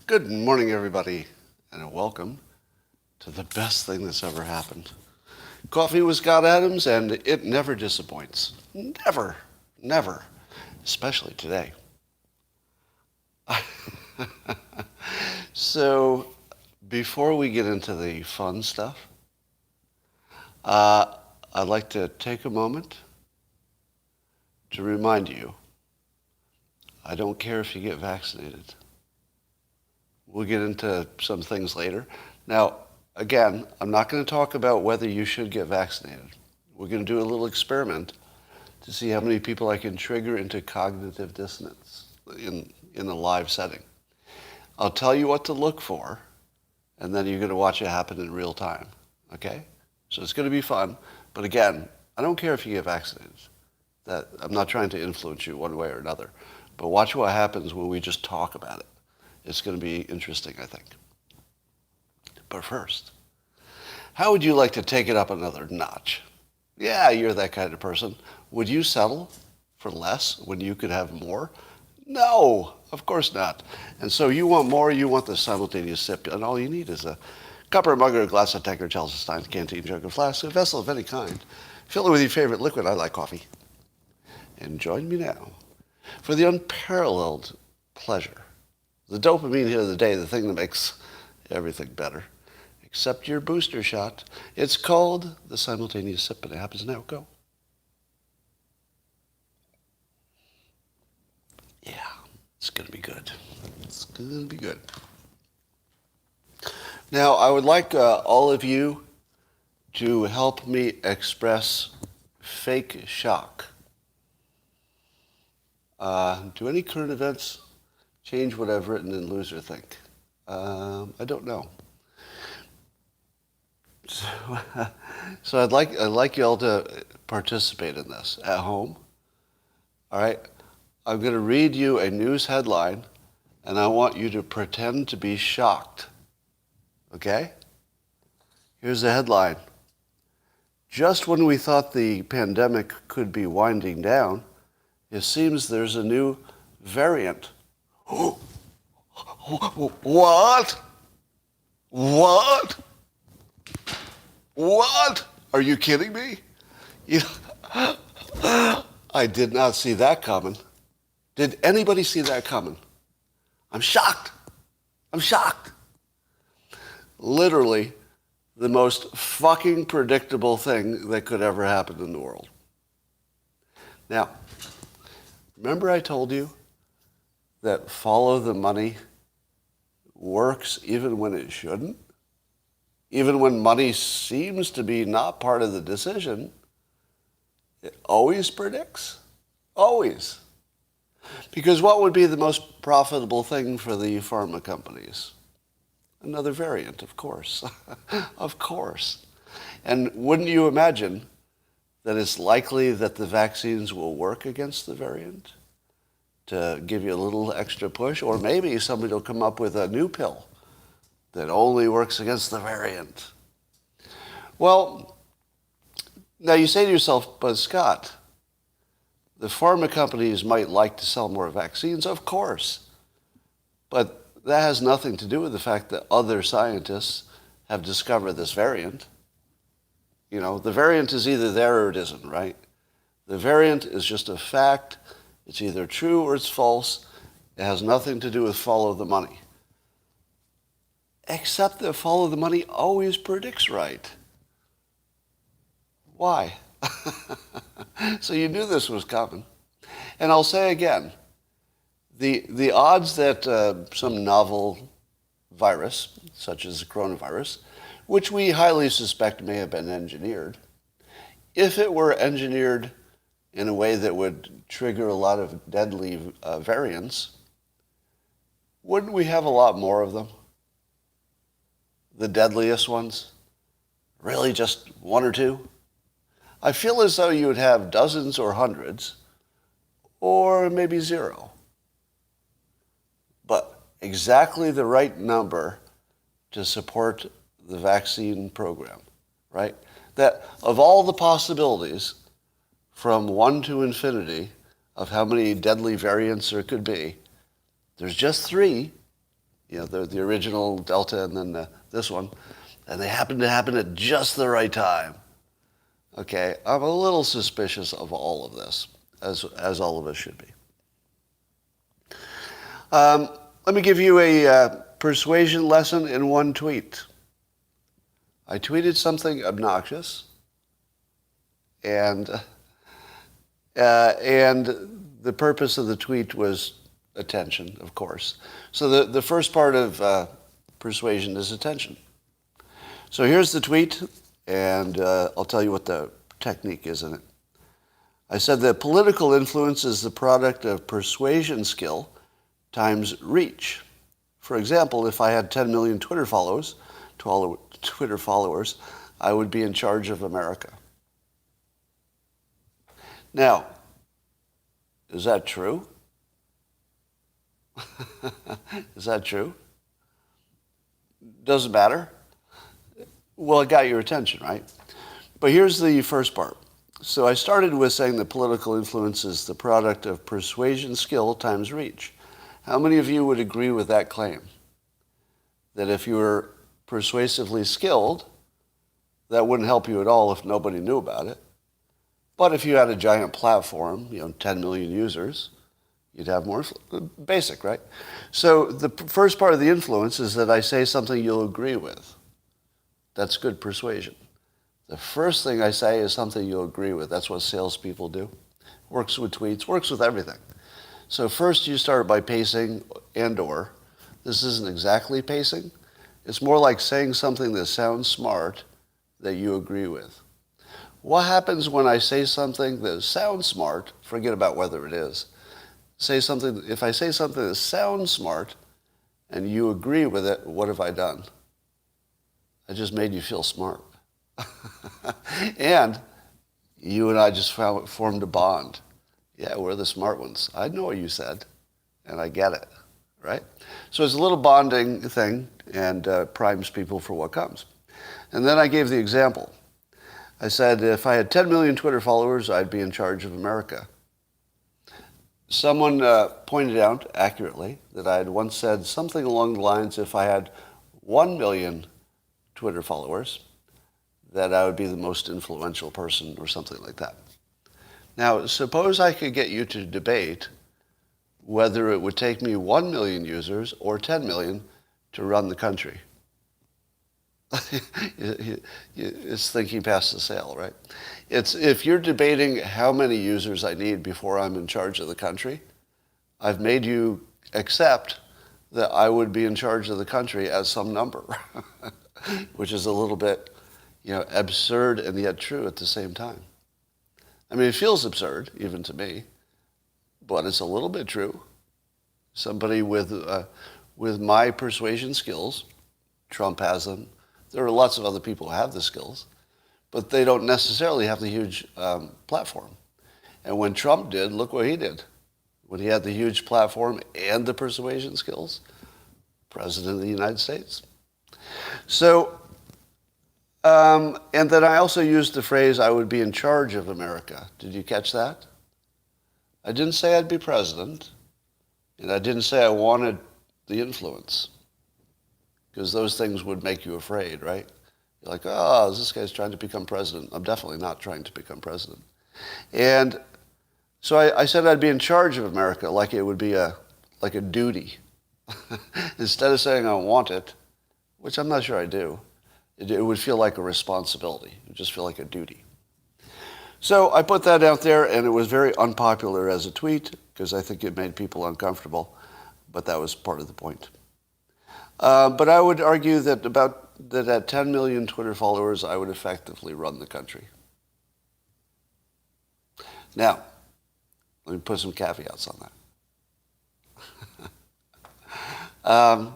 Good morning, everybody, and welcome to the best thing that's ever happened. Coffee with Scott Adams, and it never disappoints. Never, never, especially today. So, before we get into the fun stuff, I'd like to take a moment to remind you, I don't care if you get vaccinated. We'll get into some things later. Now, again, I'm not going to talk about whether you should get vaccinated. We're going to do a little experiment to see how many people I can trigger into cognitive dissonance in a live setting. I'll tell you what to look for, and then you're going to watch it happen in real time. Okay? So it's going to be fun. But again, I don't care if you get vaccinated. I'm not trying to influence you one way or another. But watch what happens when we just talk about it. It's going to be interesting, I think. But first, how would you like to take it up another notch? Yeah, you're that kind of person. Would you settle for less when you could have more? No, of course not. And so you want more, you want the simultaneous sip, and all you need is a cup or a mug or a glass, a tanker, chalice, a stein, canteen, jug, or flask, a vessel of any kind. Fill it with your favorite liquid. I like coffee. And join me now for the unparalleled pleasure, the dopamine hit of the day, the thing that makes everything better, except your booster shot. It's called the simultaneous sip, and it happens now. Go. Yeah, it's going to be good. It's going to be good. Now, I would like all of you to help me express fake shock. Do any current events change what I've written in Loser Think? I don't know. So I'd like you all to participate in this at home. All right? I'm going to read you a news headline, and I want you to pretend to be shocked. Okay? Here's the headline. Just when we thought the pandemic could be winding down, it seems there's a new variant. What? What? What? Are you kidding me? I did not see that coming. Did anybody see that coming? I'm shocked. I'm shocked. Literally the most fucking predictable thing that could ever happen in the world. Now, remember I told you that follow the money works even when it shouldn't? Even when money seems to be not part of the decision, it always predicts. Always. Because what would be the most profitable thing for the pharma companies? Another variant, of course. Of course. And wouldn't you imagine that it's likely that the vaccines will work against the variant to give you a little extra push? Or maybe somebody will come up with a new pill that only works against the variant. Well, now you say to yourself, but Scott, the pharma companies might like to sell more vaccines, of course. But that has nothing to do with the fact that other scientists have discovered this variant. You know, the variant is either there or it isn't, right? The variant is just a fact. It's either true or it's false. It has nothing to do with follow the money. Except that follow the money always predicts right. Why? So you knew this was coming. And I'll say again, the odds that some novel virus, such as the coronavirus, which we highly suspect may have been engineered, if it were engineered in a way that would trigger a lot of deadly variants, wouldn't we have a lot more of them? The deadliest ones? Really just one or two? I feel as though you would have dozens or hundreds, or maybe zero. But exactly the right number to support the vaccine program, right? That of all the possibilities, from 1 to infinity, of how many deadly variants there could be. There's just 3, the original Delta and then this one, and they happen to happen at just the right time. Okay, I'm a little suspicious of all of this, as all of us should be. Let me give you a persuasion lesson in one tweet. I tweeted something obnoxious, and the purpose of the tweet was attention, of course. So the first part of persuasion is attention. So here's the tweet, and I'll tell you what the technique is in it. I said that political influence is the product of persuasion skill times reach. For example, if I had 10 million Twitter followers, I would be in charge of America. Now, is that true? Is that true? Doesn't matter. Well, it got your attention, right? But here's the first part. So I started with saying that political influence is the product of persuasion skill times reach. How many of you would agree with that claim? That if you were persuasively skilled, that wouldn't help you at all if nobody knew about it. But if you had a giant platform, 10 million users, you'd have more basic, right? So the first part of the influence is that I say something you'll agree with. That's good persuasion. The first thing I say is something you'll agree with. That's what salespeople do. Works with tweets, works with everything. So first you start by pacing and/or. This isn't exactly pacing. It's more like saying something that sounds smart that you agree with. What happens when I say something that sounds smart? Forget about whether it is. If I say something that sounds smart and you agree with it, what have I done? I just made you feel smart. And you and I just formed a bond. Yeah, we're the smart ones. I know what you said, and I get it, right? So it's a little bonding thing and primes people for what comes. And then I gave the example. I said, if I had 10 million Twitter followers, I'd be in charge of America. Someone pointed out accurately that I had once said something along the lines, if I had 1 million Twitter followers, that I would be the most influential person or something like that. Now, suppose I could get you to debate whether it would take me 1 million users or 10 million to run the country. It's thinking past the sale, right? It's if you're debating how many users I need before I'm in charge of the country, I've made you accept that I would be in charge of the country as some number, which is a little bit, absurd and yet true at the same time. I mean, it feels absurd, even to me, but it's a little bit true. Somebody with my persuasion skills, Trump has them. There are lots of other people who have the skills, but they don't necessarily have the huge platform. And when Trump did, look what he did. When he had the huge platform and the persuasion skills, President of the United States. So, and then I also used the phrase, I would be in charge of America. Did you catch that? I didn't say I'd be president, and I didn't say I wanted the influence, because those things would make you afraid, right? You're like, oh, this guy's trying to become president. I'm definitely not trying to become president. And so I said I'd be in charge of America, like it would be like a duty. Instead of saying I want it, which I'm not sure I do, it would feel like a responsibility. It would just feel like a duty. So I put that out there, and it was very unpopular as a tweet, because I think it made people uncomfortable, but that was part of the point. But I would argue that at 10 million Twitter followers, I would effectively run the country. Now, let me put some caveats on that.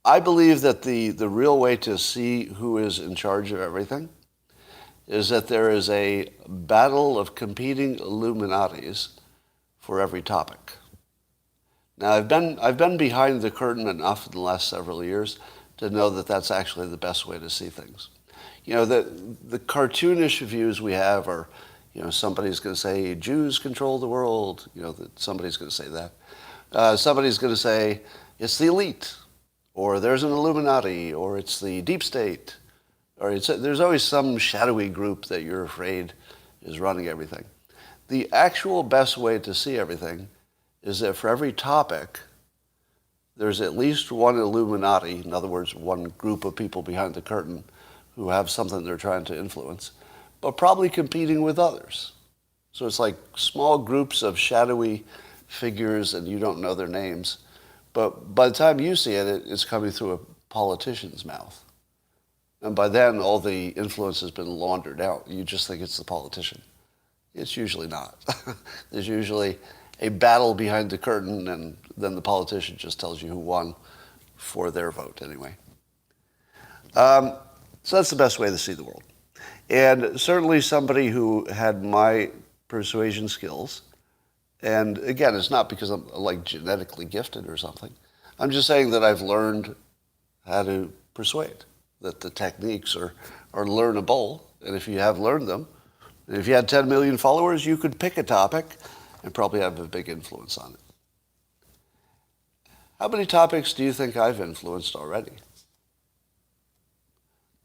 I believe that the real way to see who is in charge of everything is that there is a battle of competing Illuminatis for every topic. Now, I've been behind the curtain enough in the last several years to know that that's actually the best way to see things. The cartoonish views we have are, Somebody's going to say Jews control the world. That somebody's going to say that. Somebody's going to say it's the elite, or there's an Illuminati, or it's the deep state, or there's always some shadowy group that you're afraid is running everything. The actual best way to see everything is that for every topic, there's at least one Illuminati, in other words, one group of people behind the curtain who have something they're trying to influence, but probably competing with others. So it's like small groups of shadowy figures and you don't know their names. But by the time you see it, it's coming through a politician's mouth. And by then, all the influence has been laundered out. You just think it's the politician. It's usually not. There's usually a battle behind the curtain, and then the politician just tells you who won for their vote anyway. So that's the best way to see the world. And certainly somebody who had my persuasion skills, and again, it's not because I'm like genetically gifted or something. I'm just saying that I've learned how to persuade, that the techniques are learnable. And if you have learned them, and if you had 10 million followers, you could pick a topic and probably have a big influence on it. How many topics do you think I've influenced already?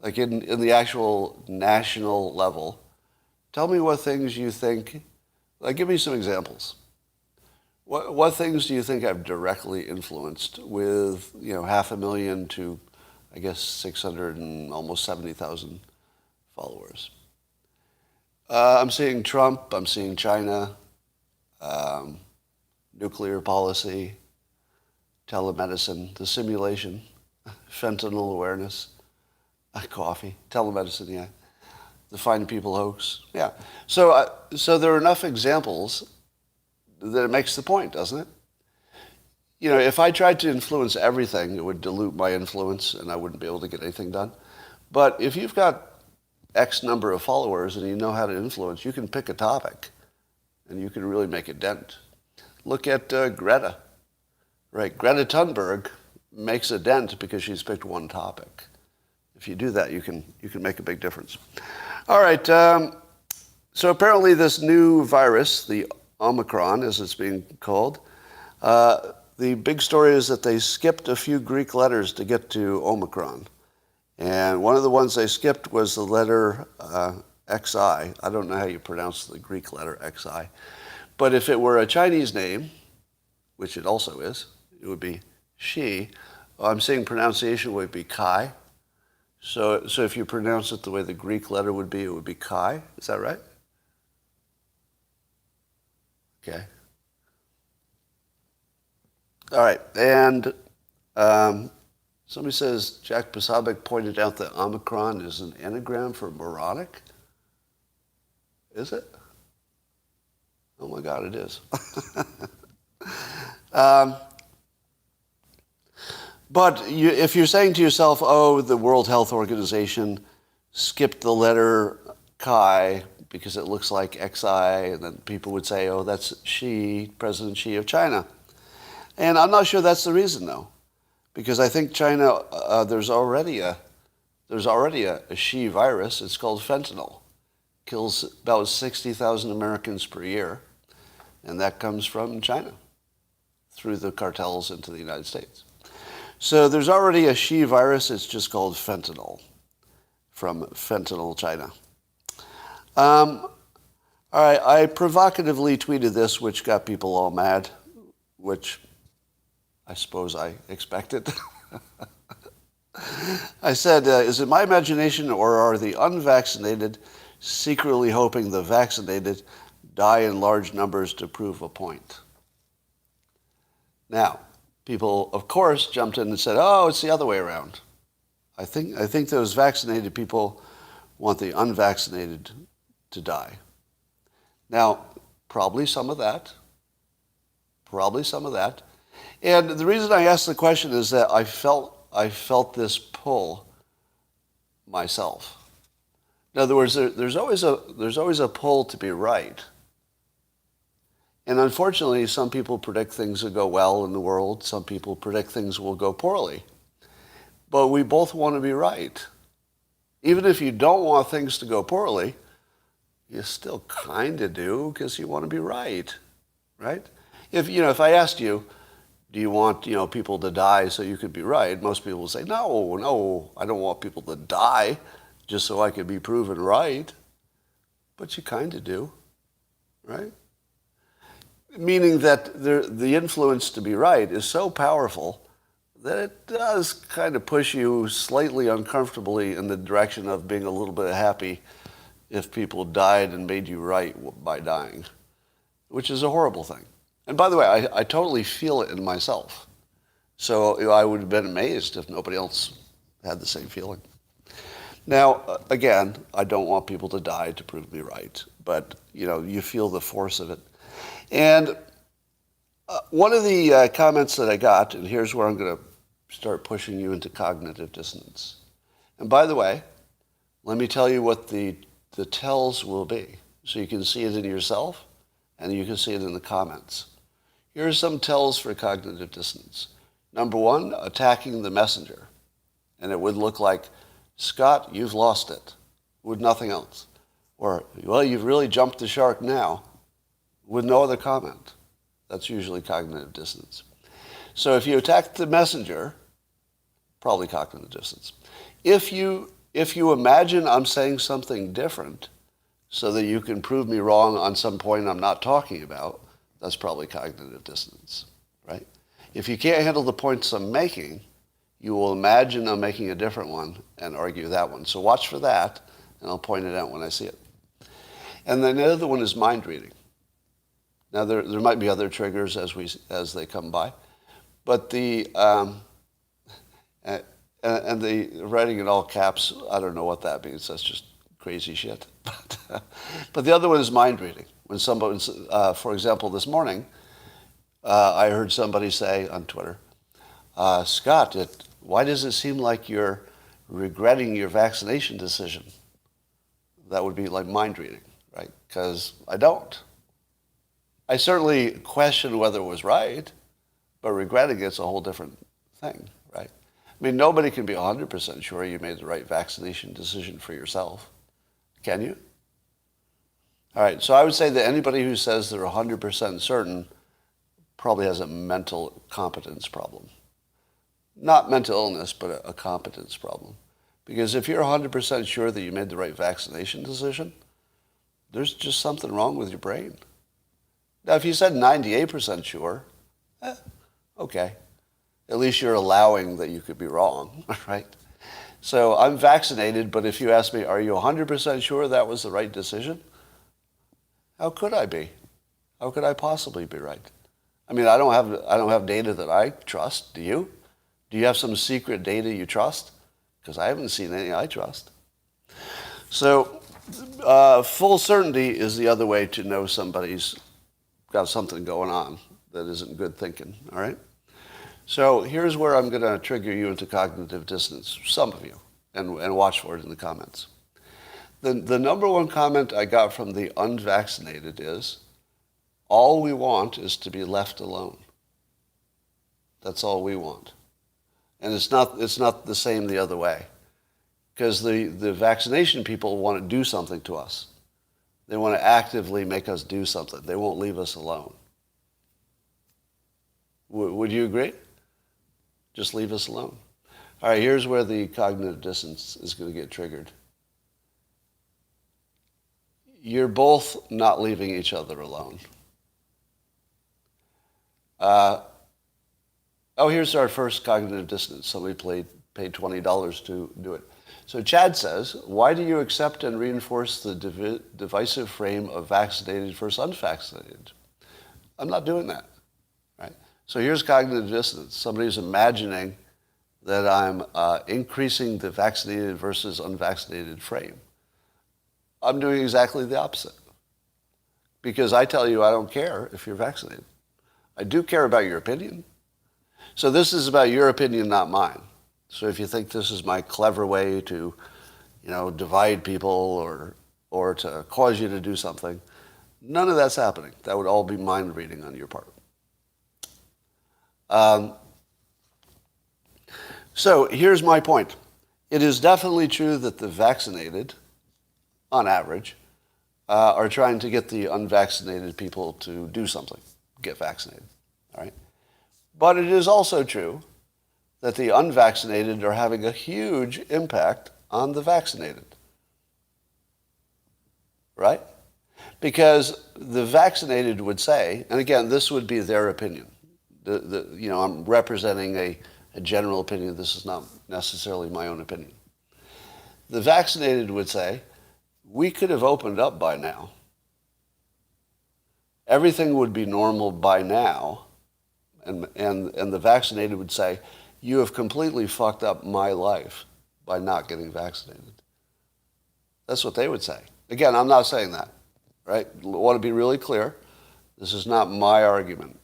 Like in the actual national level, tell me what things you think, like give me some examples. What things do you think I've directly influenced with, 500,000 to, I guess, 600 and almost 70,000 followers? I'm seeing Trump, I'm seeing China, nuclear policy, telemedicine, the simulation, fentanyl awareness, coffee, telemedicine, yeah, the Fine People hoax, yeah. So there are enough examples that it makes the point, doesn't it? If I tried to influence everything, it would dilute my influence and I wouldn't be able to get anything done. But if you've got X number of followers and you know how to influence, you can pick a topic and you can really make a dent. Look at Greta, right? Greta Thunberg makes a dent because she's picked one topic. If you do that, you can make a big difference. All right, so apparently this new virus, the Omicron, as it's being called, the big story is that they skipped a few Greek letters to get to Omicron. And one of the ones they skipped was the letter XI. I don't know how you pronounce the Greek letter XI. But if it were a Chinese name, which it also is, it would be Shi. I'm saying pronunciation would be Kai. So if you pronounce it the way the Greek letter would be, it would be Kai. Is that right? Okay. All right. And somebody says Jack Posobiec pointed out that Omicron is an anagram for moronic. Is it? Oh my God, it is. But if you're saying to yourself, oh, the World Health Organization skipped the letter Chi because it looks like XI, and then people would say, oh, that's Xi, President Xi of China. And I'm not sure that's the reason, though, because I think China, there's already a Xi virus. It's called fentanyl. Kills about 60,000 Americans per year, and that comes from China through the cartels into the United States. So there's already a Xi virus. It's just called fentanyl, from fentanyl, China. All right, I provocatively tweeted this, which got people all mad, which I suppose I expected. I said, is it my imagination or are the unvaccinated secretly hoping the vaccinated die in large numbers to prove a point? Now, people, of course, jumped in and said, oh, it's the other way around. I think those vaccinated people want the unvaccinated to die. Now, probably some of that. And the reason I asked the question is that I felt this pull myself. In other words, there's always a pull to be right. And unfortunately, some people predict things will go well in the world. Some people predict things will go poorly. But we both want to be right. Even if you don't want things to go poorly, You still kind of do because you want to be right, right? If I asked you, do you want, people to die so you could be right? Most people would say, no, I don't want people to die just so I could be proven right. But you kind of do, right? Meaning that the influence to be right is so powerful that it does kind of push you slightly uncomfortably in the direction of being a little bit happy if people died and made you right by dying, which is a horrible thing. And by the way, I totally feel it in myself. So I would have been amazed if nobody else had the same feeling. Now, again, I don't want people to die to prove me right, but, you feel the force of it. And one of the comments that I got, and here's where I'm going to start pushing you into cognitive dissonance. And by the way, let me tell you what the tells will be, so you can see it in yourself, and you can see it in the comments. Here are some tells for cognitive dissonance. Number one, attacking the messenger. And it would look like, Scott, you've lost it, with nothing else. Or, well, you've really jumped the shark now, with no other comment. That's usually cognitive dissonance. So if you attack the messenger, probably cognitive dissonance. If you imagine I'm saying something different so that you can prove me wrong on some point I'm not talking about, that's probably cognitive dissonance, right? If you can't handle the points I'm making, you will imagine I'm making a different one and argue that one. So watch for that, and I'll point it out when I see it. And then the other one is mind reading. Now, there might be other triggers as they come by, but and the writing in all caps, I don't know what that means. That's just crazy shit. But the other one is mind reading. When somebody, for example, this morning, I heard somebody say on Twitter, Scott, why does it seem like you're regretting your vaccination decision? That would be like mind reading, right? Because I don't. I certainly question whether it was right, but regretting it's a whole different thing, right? I mean, nobody can be 100% sure you made the right vaccination decision for yourself. Can you? All right, so I would say that anybody who says they're 100% certain probably has a mental competence problem. Not mental illness, but a competence problem. Because if you're 100% sure that you made the right vaccination decision, there's just something wrong with your brain. Now, if you said 98% sure, okay. At least you're allowing that you could be wrong, right? So I'm vaccinated, but if you ask me, are you 100% sure that was the right decision? How could I be? How could I possibly be right? I mean, I don't have data that I trust. Do you? Do you have some secret data you trust? Because I haven't seen any I trust. So full certainty is the other way to know somebody's got something going on that isn't good thinking, all right? So here's where I'm going to trigger you into cognitive dissonance, some of you, and watch for it in the comments. The number one comment I got from the unvaccinated is, all we want is to be left alone. That's all we want. And it's not the same the other way. Because the vaccination people want to do something to us. They want to actively make us do something. They won't leave us alone. Would you agree? Just leave us alone. All right, here's where the cognitive dissonance is going to get triggered. You're both not leaving each other alone. Here's our first cognitive dissonance. Somebody paid $20 to do it. So Chad says, why do you accept and reinforce the divisive frame of vaccinated versus unvaccinated? I'm not doing that, right? So here's cognitive dissonance. Somebody's imagining that I'm increasing the vaccinated versus unvaccinated frame. I'm doing exactly the opposite. Because I tell you I don't care if you're vaccinated. I do care about your opinion. So this is about your opinion, not mine. So if you think this is my clever way to, divide people or to cause you to do something, none of that's happening. That would all be mind reading on your part. So here's my point. It is definitely true that the vaccinated, on average, are trying to get the unvaccinated people to do something, get vaccinated. All right? But it is also true that the unvaccinated are having a huge impact on the vaccinated. Right? Because the vaccinated would say, and again, this would be their opinion. I'm representing a general opinion. This is not necessarily my own opinion. The vaccinated would say, we could have opened up by now. Everything would be normal by now. And the vaccinated would say, you have completely fucked up my life by not getting vaccinated. That's what they would say. Again, I'm not saying that, right? I want to be really clear. This is not my argument.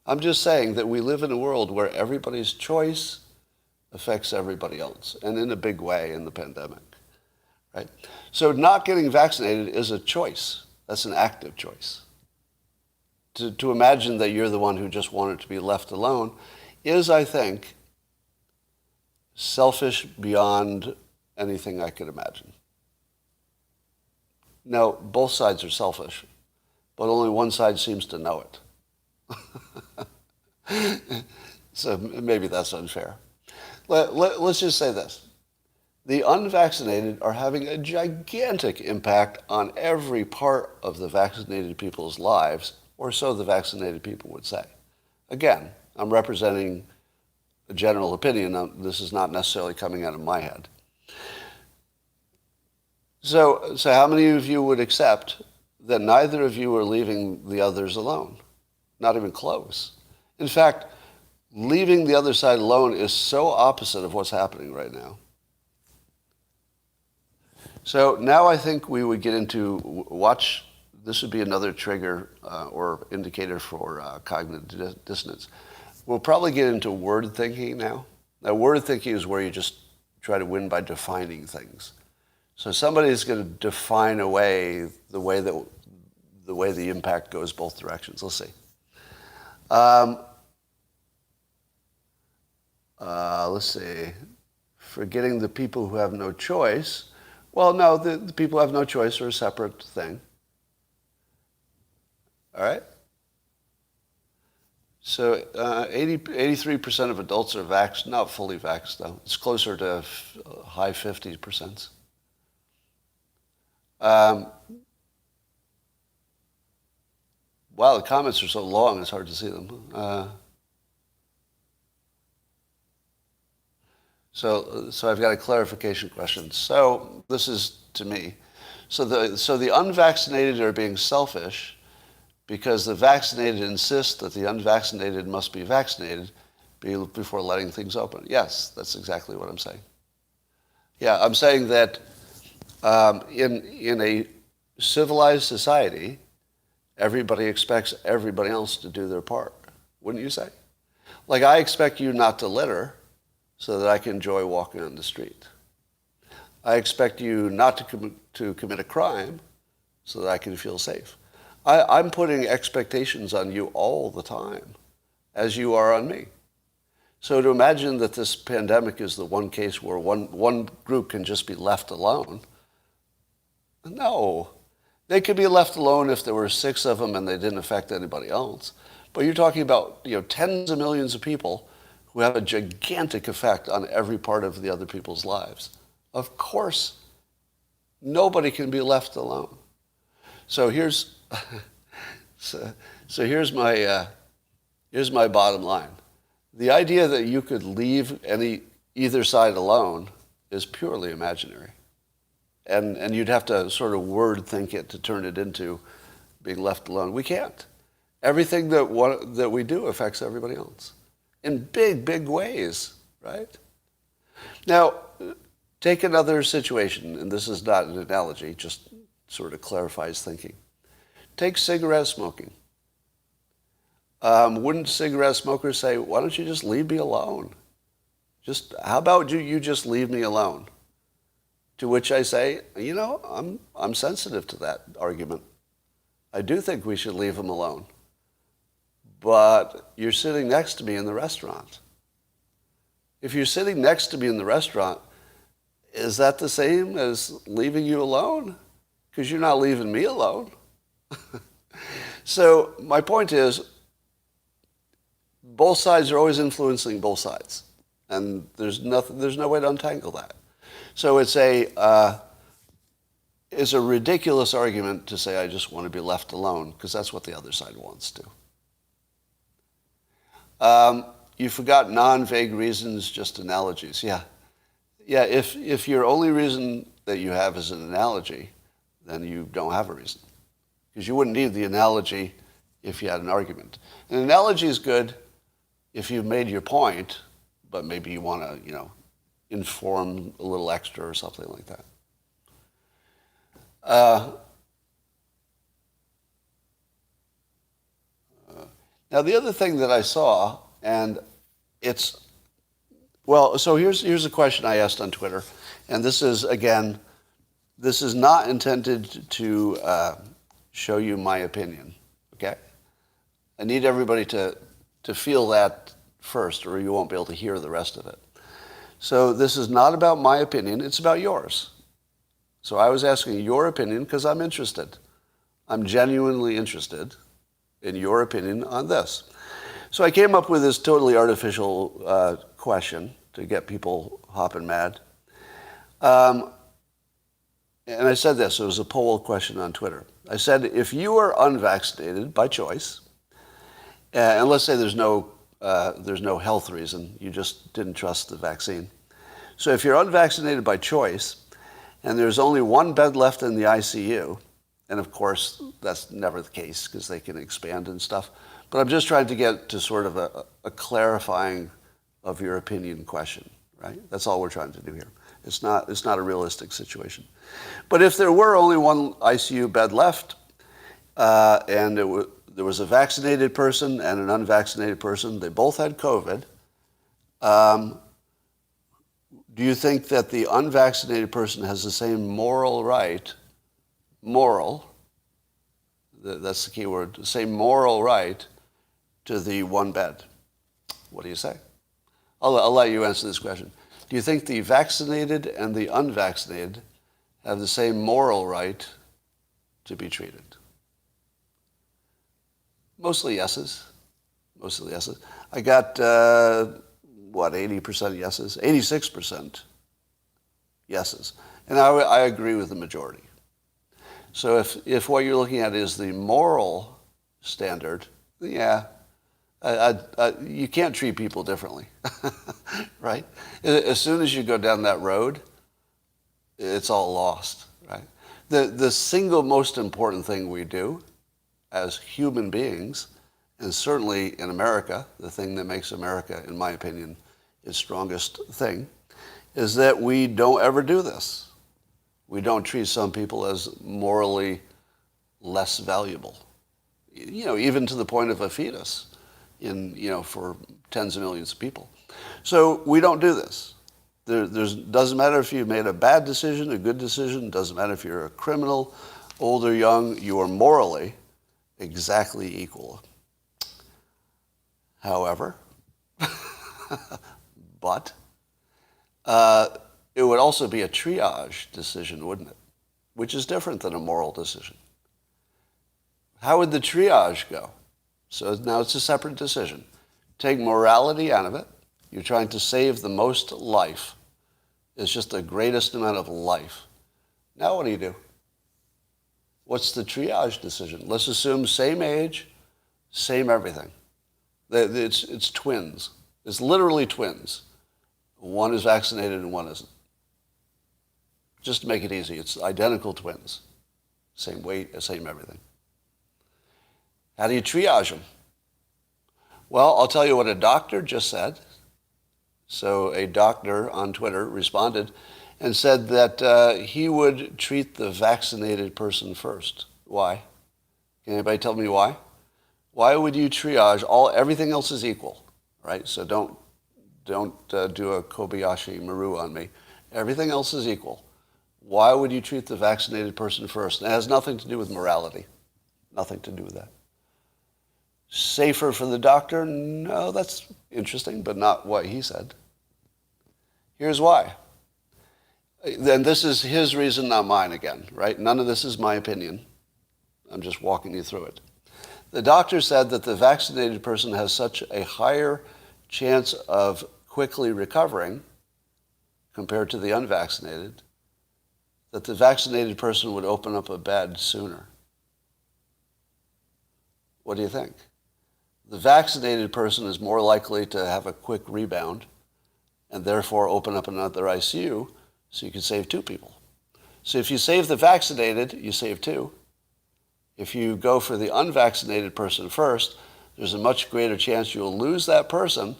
I'm just saying that we live in a world where everybody's choice affects everybody else, and in a big way in the pandemic, right? So not getting vaccinated is a choice. That's an active choice. To imagine that you're the one who just wanted to be left alone is, I think, selfish beyond anything I could imagine. No, both sides are selfish, but only one side seems to know it. So maybe that's unfair. Let's just say this. The unvaccinated are having a gigantic impact on every part of the vaccinated people's lives, or so the vaccinated people would say. Again, I'm representing a general opinion. This is not necessarily coming out of my head. So how many of you would accept that neither of you are leaving the others alone? Not even close. In fact, leaving the other side alone is so opposite of what's happening right now. So now I think we would get into watch. This would be another trigger or indicator for cognitive dissonance. We'll probably get into word thinking now. Now, word thinking is where you just try to win by defining things. So somebody is going to define away the way the impact goes both directions. Let's see. Let's see. Forgetting the people who have no choice. Well, no, the people who have no choice are a separate thing. All right? So 83% of adults are vaxxed, not fully vaxxed though. It's closer to high 50%. Wow, the comments are so long, it's hard to see them. So I've got a clarification question. So this is to me. So the unvaccinated are being selfish because the vaccinated insist that the unvaccinated must be vaccinated before letting things open. Yes, that's exactly what I'm saying. Yeah, I'm saying that in a civilized society, everybody expects everybody else to do their part. Wouldn't you say? Like, I expect you not to litter so that I can enjoy walking on the street. I expect you not to commit a crime so that I can feel safe. I'm putting expectations on you all the time, as you are on me. So to imagine that this pandemic is the one case where one group can just be left alone, no. They could be left alone if there were 6 of them and they didn't affect anybody else. But you're talking about tens of millions of people who have a gigantic effect on every part of the other people's lives. Of course, nobody can be left alone. So here's here's my bottom line. The idea that you could leave either side alone is purely imaginary. And you'd have to sort of word think it to turn it into being left alone. We can't. Everything that we do affects everybody else in big, big ways, right? Now, take another situation, and this is not an analogy, just sort of clarifies thinking. Take cigarette smoking. Wouldn't cigarette smokers say, why don't you just leave me alone? How about you just leave me alone? To which I say, I'm sensitive to that argument. I do think we should leave them alone. But you're sitting next to me in the restaurant. If you're sitting next to me in the restaurant, is that the same as leaving you alone? because you're not leaving me alone. So my point is, both sides are always influencing both sides. And there's no way to untangle that. So it's a ridiculous argument to say I just want to be left alone, because that's what the other side wants to. You forgot non-vague reasons, just analogies. Yeah. Yeah, if your only reason that you have is an analogy, then you don't have a reason. Because you wouldn't need the analogy if you had an argument. An analogy is good if you've made your point, but maybe you want to, inform a little extra or something like that. Now, the other thing that I saw, and so here's a question I asked on Twitter, and this is not intended to show you my opinion, okay? I need everybody to feel that first, or you won't be able to hear the rest of it. So this is not about my opinion, it's about yours. So I was asking your opinion because I'm interested. I'm genuinely interested in your opinion on this. So I came up with this totally artificial question to get people hopping mad. And I said this, it was a poll question on Twitter. I said, if you are unvaccinated by choice, and let's say there's no health reason, you just didn't trust the vaccine. So if you're unvaccinated by choice, and there's only one bed left in the ICU, and of course that's never the case because they can expand and stuff, but I'm just trying to get to sort of a clarifying of your opinion question, right? That's all we're trying to do here. It's not a realistic situation. But if there were only one ICU bed left, and there was a vaccinated person and an unvaccinated person, they both had COVID, do you think that the unvaccinated person has the same moral right, that's the key word, the same moral right to the one bed? What do you say? I'll let you answer this question. Do you think the vaccinated and the unvaccinated have the same moral right to be treated? Mostly yeses. Mostly yeses. I got, 80% yeses? 86% yeses. And I agree with the majority. So if what you're looking at is the moral standard, yeah, you can't treat people differently, right? As soon as you go down that road, it's all lost, right? The single most important thing we do as human beings, and certainly in America, the thing that makes America, in my opinion, its strongest thing, is that we don't ever do this. We don't treat some people as morally less valuable, even to the point of a fetus for tens of millions of people. So we don't do this. Doesn't matter if you made a bad decision, a good decision, doesn't matter if you're a criminal, old or young, you are morally exactly equal. However, it would also be a triage decision, wouldn't it? Which is different than a moral decision. How would the triage go? So now it's a separate decision. Take morality out of it. You're trying to save the most life. It's just the greatest amount of life. Now what do? What's the triage decision? Let's assume same age, same everything. It's twins. It's literally twins. One is vaccinated and one isn't. Just to make it easy, it's identical twins. Same weight, same everything. How do you triage them? Well, I'll tell you what a doctor just said. So a doctor on Twitter responded and said that he would treat the vaccinated person first. Why? Can anybody tell me why? Why would you triage everything else is equal, right? So don't do a Kobayashi Maru on me. Everything else is equal. Why would you treat the vaccinated person first? It has nothing to do with morality. Nothing to do with that. Safer for the doctor? No, that's interesting, but not what he said. Here's why. Then this is his reason, not mine again, right? None of this is my opinion. I'm just walking you through it. The doctor said that the vaccinated person has such a higher chance of quickly recovering compared to the unvaccinated that the vaccinated person would open up a bed sooner. What do you think? The vaccinated person is more likely to have a quick rebound and therefore open up another ICU so you can save 2 people. So if you save the vaccinated, you save 2. If you go for the unvaccinated person first, there's a much greater chance you'll lose that person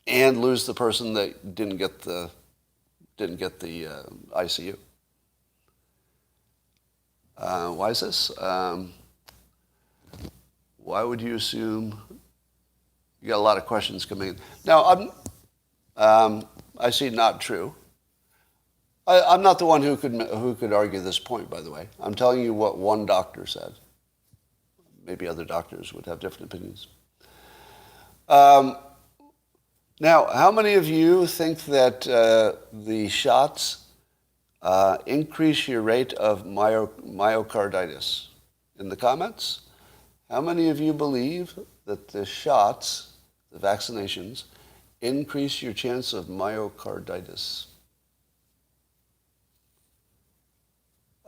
and lose the person that didn't get the ICU. Why is this? Why would you assume? You got a lot of questions coming in. Now, I see not true. I'm not the one who could argue this point, by the way. I'm telling you what one doctor said. Maybe other doctors would have different opinions. Now, how many of you think that the shots increase your rate of myocarditis? In the comments, how many of you believe that the shots, the vaccinations, increase your chance of myocarditis?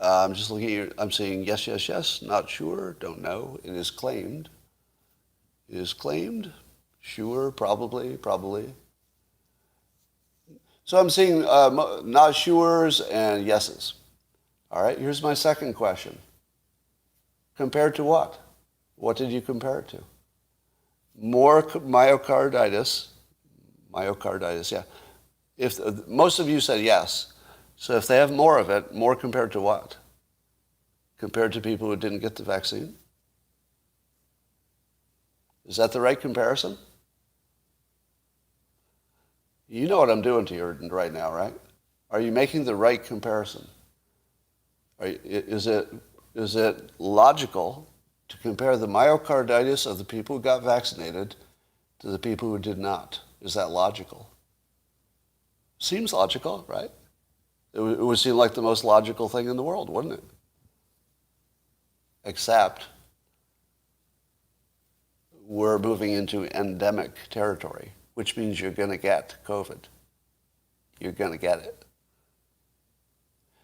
I'm just looking at you. I'm saying yes, yes, yes, not sure, don't know. It is claimed. It is claimed. Sure, probably. So I'm seeing not sures and yeses. All right, here's my second question. Compared to what? What did you compare it to? More myocarditis, yeah. If most of you said yes. So if they have more of it, more compared to what? Compared to people who didn't get the vaccine? Is that the right comparison? You know what I'm doing to you right now, right? Are you making the right comparison? Is it logical to compare the myocarditis of the people who got vaccinated to the people who did not? Is that logical? Seems logical, right? It would seem like the most logical thing in the world, wouldn't it? Except we're moving into endemic territory, which means you're going to get COVID. You're going to get it.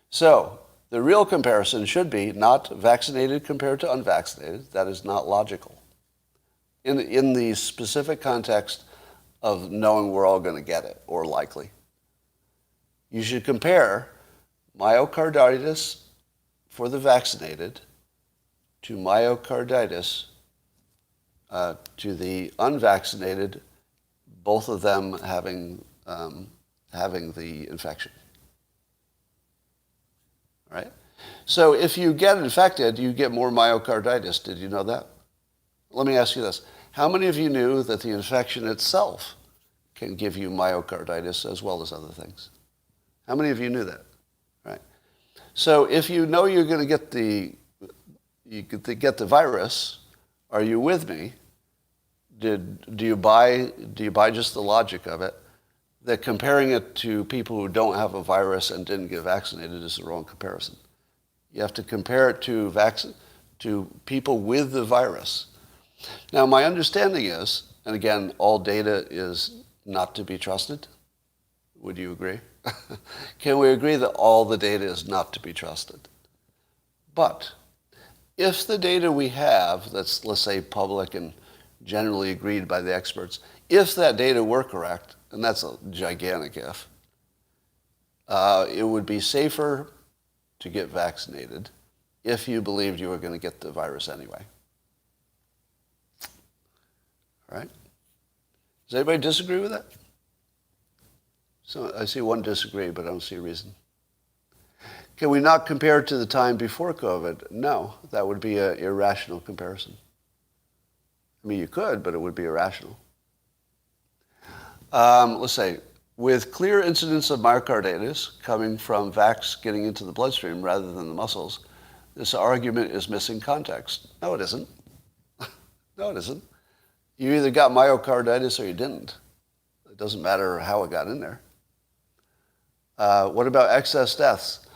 So the real comparison should be not vaccinated compared to unvaccinated. That is not logical. In the specific context of knowing we're all going to get it, or likely. You should compare myocarditis for the vaccinated to myocarditis to the unvaccinated, both of them having the infection. Right? So if you get infected, you get more myocarditis. Did you know that? Let me ask you this. How many of you knew that the infection itself can give you myocarditis as well as other things? How many of you knew that? Right. So if you know you're going to get the virus, are you with me? Do you buy just the logic of it that comparing it to people who don't have a virus and didn't get vaccinated is the wrong comparison? You have to compare it to people with the virus. Now, my understanding is, and again, all data is not to be trusted. Would you agree? Can we agree that all the data is not to be trusted? But if the data we have that's, let's say, public and generally agreed by the experts, if that data were correct, and that's a gigantic if, it would be safer to get vaccinated if you believed you were going to get the virus anyway. All right? Does anybody disagree with that? So I see one disagree, but I don't see a reason. Can we not compare it to the time before COVID? No, that would be an irrational comparison. I mean, you could, but it would be irrational. Let's say, with clear incidence of myocarditis coming from vax getting into the bloodstream rather than the muscles, this argument is missing context. No, it isn't. No, it isn't. You either got myocarditis or you didn't. It doesn't matter how it got in there. What about excess deaths?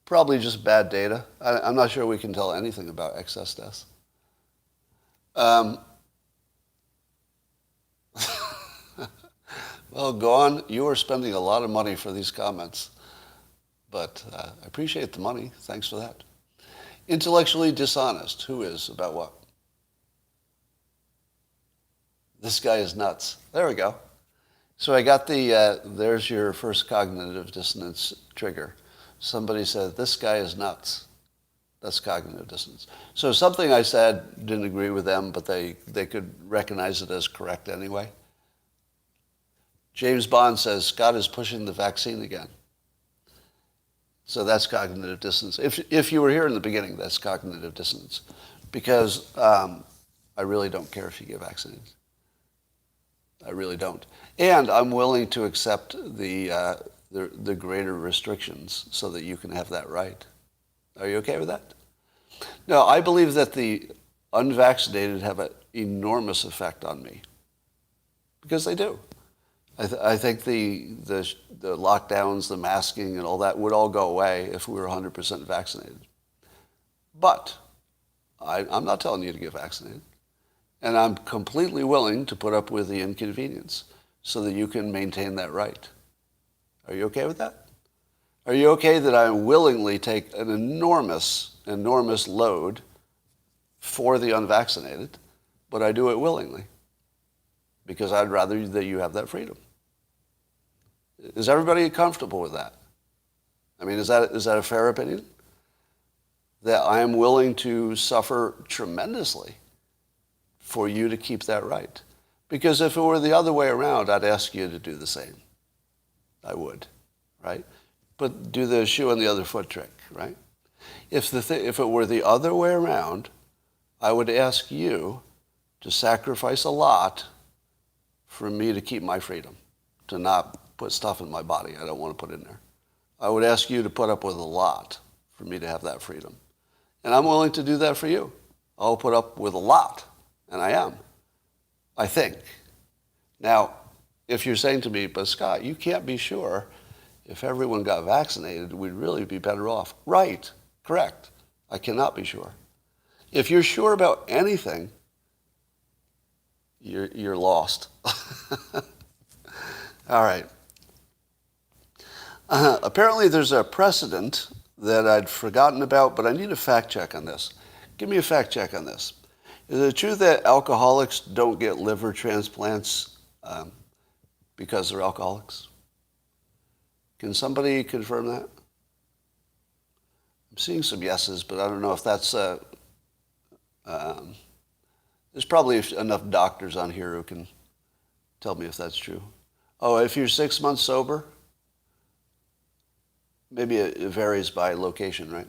Probably just bad data. I'm not sure we can tell anything about excess deaths. Well, go on. You are spending a lot of money for these comments. But I appreciate the money. Thanks for that. Intellectually dishonest. Who is? About what? This guy is nuts. There we go. So I got there's your first cognitive dissonance trigger. Somebody said, this guy is nuts. That's cognitive dissonance. So something I said didn't agree with them, but they could recognize it as correct anyway. James Bond says, Scott is pushing the vaccine again. So that's cognitive dissonance. If you were here in the beginning, that's cognitive dissonance. Because I really don't care if you get vaccinated. I really don't. And I'm willing to accept the greater restrictions so that you can have that right. Are you okay with that? No, I believe that the unvaccinated have an enormous effect on me. Because they do. I think the lockdowns, the masking, and all that would all go away if we were 100% vaccinated. But I'm not telling you to get vaccinated. And I'm completely willing to put up with the inconvenience so that you can maintain that right. Are you okay with that? Are you okay that I willingly take an enormous load for the unvaccinated, but I do it willingly? Because I'd rather that you have that freedom. Is everybody comfortable with that? I mean, is that a fair opinion? That I am willing to suffer tremendously for you to keep that right. Because if it were the other way around, I'd ask you to do the same. I would, right? But do the shoe on the other foot trick, right? If it were the other way around, I would ask you to sacrifice a lot for me to keep my freedom, to not put stuff in my body I don't want to put in there. I would ask you to put up with a lot for me to have that freedom. And I'm willing to do that for you. I'll put up with a lot, and I am, I think. Now, if you're saying to me, but Scott, you can't be sure if everyone got vaccinated, we'd really be better off. Right, correct. I cannot be sure. If you're sure about anything, you're lost. All right. Apparently there's a precedent that I'd forgotten about, but I need a fact check on this. Give me a fact check on this. Is it true that alcoholics don't get liver transplants because they're alcoholics? Can somebody confirm that? I'm seeing some yeses, but I don't know if that's... there's probably enough doctors on here who can tell me if that's true. Oh, if you're 6 months sober, maybe it varies by location, right?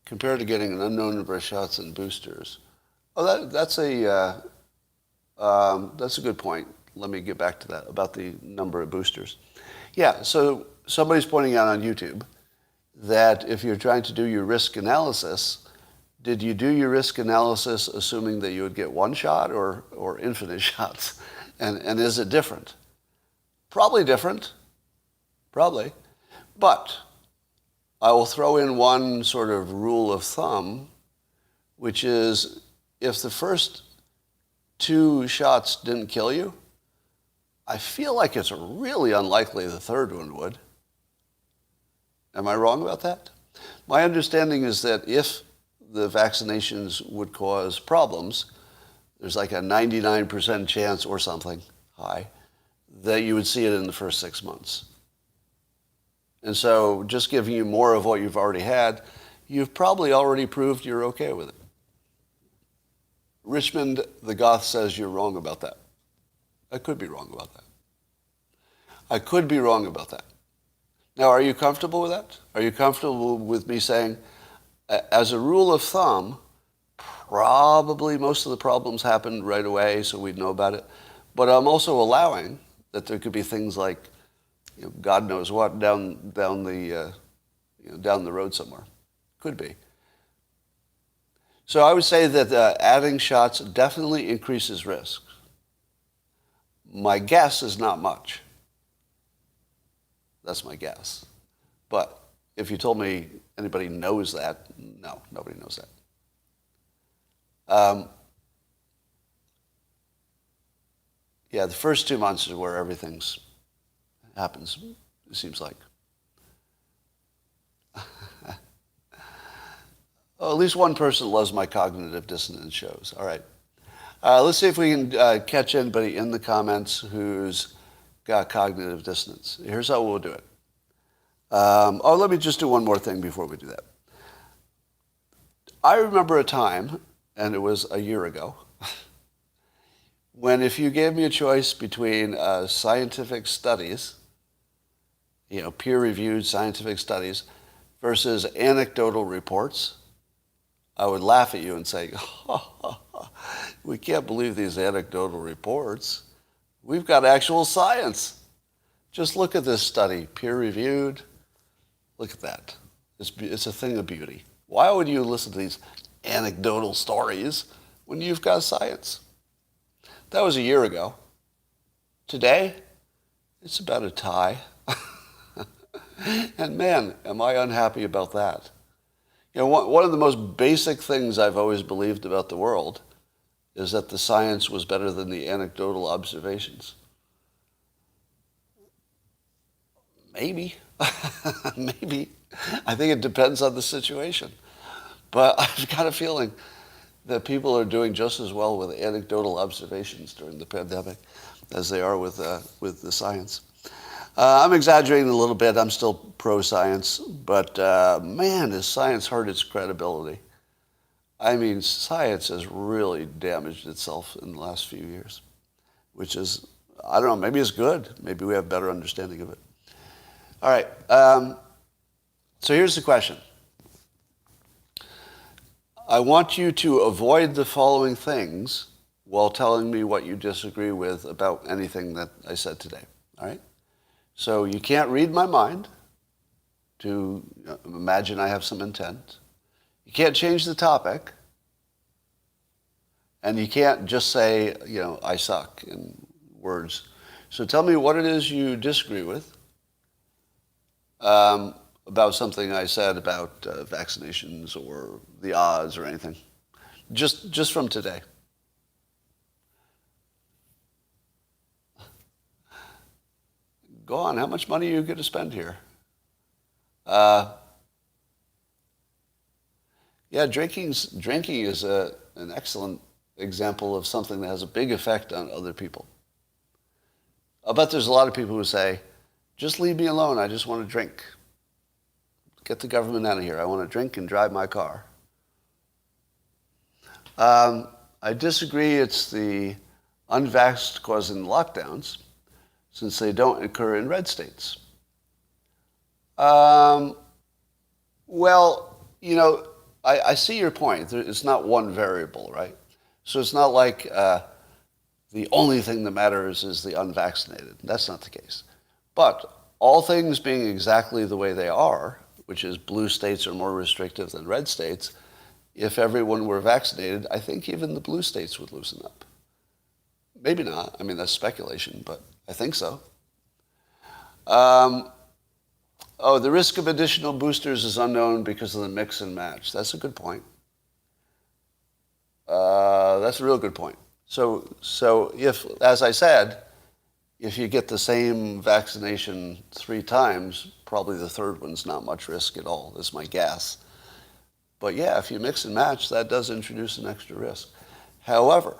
Compared to getting an unknown number of shots and boosters. Oh, that's a good point. Let me get back to that, about the number of boosters. Yeah, so somebody's pointing out on YouTube that if you're trying to do your risk analysis, did you do your risk analysis assuming that you would get one shot or infinite shots? And is it different? Probably different. Probably. But I will throw in one sort of rule of thumb, which is if the first 2 shots didn't kill you, I feel like it's really unlikely the third one would. Am I wrong about that? My understanding is that if the vaccinations would cause problems, there's like a 99% chance or something high that you would see it in the first 6 months. And so just giving you more of what you've already had, you've probably already proved you're okay with it. Richmond the Goth says you're wrong about that. I could be wrong about that. I could be wrong about that. Now, are you comfortable with that? Are you comfortable with me saying, as a rule of thumb, probably most of the problems happened right away, so we'd know about it. But I'm also allowing that there could be things like, God knows what down the road somewhere. Could be. So I would say that adding shots definitely increases risk. My guess is not much. That's my guess. But if you told me anybody knows that, no, nobody knows that. Yeah, the first 2 months is where everything happens, it seems like. Oh, at least one person loves my cognitive dissonance shows. All right. Let's see if we can catch anybody in the comments who's got cognitive dissonance. Here's how we'll do it. Let me just do one more thing before we do that. I remember a time, and it was a year ago, when if you gave me a choice between scientific studies, peer-reviewed scientific studies, versus anecdotal reports, I would laugh at you and say, we can't believe these anecdotal reports. We've got actual science. Just look at this study, peer-reviewed. Look at that. It's a thing of beauty. Why would you listen to these anecdotal stories when you've got science? That was a year ago. Today, it's about a tie. And man, am I unhappy about that. One of the most basic things I've always believed about the world is that the science was better than the anecdotal observations. Maybe. Maybe. I think it depends on the situation. But I've got a feeling that people are doing just as well with anecdotal observations during the pandemic as they are with the science. I'm exaggerating a little bit. I'm still pro-science. But man, has science hurt its credibility. I mean, science has really damaged itself in the last few years, which is, I don't know, maybe it's good. Maybe we have a better understanding of it. All right. So here's the question. I want you to avoid the following things while telling me what you disagree with about anything that I said today. All right? So you can't read my mind to imagine I have some intent. You can't change the topic. And you can't just say, I suck in words. So tell me what it is you disagree with about something I said about vaccinations or the odds or anything. Just from today. Go on. How much money are you going to spend here? Drinking is an excellent example of something that has a big effect on other people. I'll bet there's a lot of people who say, just leave me alone. I just want to drink. Get the government out of here. I want to drink and drive my car. I disagree it's the unvaxxed causing lockdowns, since they don't occur in red states. I see your point. It's not one variable, right? So it's not like the only thing that matters is the unvaccinated. That's not the case. But all things being exactly the way they are, which is blue states are more restrictive than red states, if everyone were vaccinated, I think even the blue states would loosen up. Maybe not. I mean, that's speculation, but I think so. The risk of additional boosters is unknown because of the mix and match. That's a good point. That's a real good point. So if, as I said, if you get the same vaccination 3 times, probably the third one's not much risk at all. That's my guess. But yeah, if you mix and match, that does introduce an extra risk. However,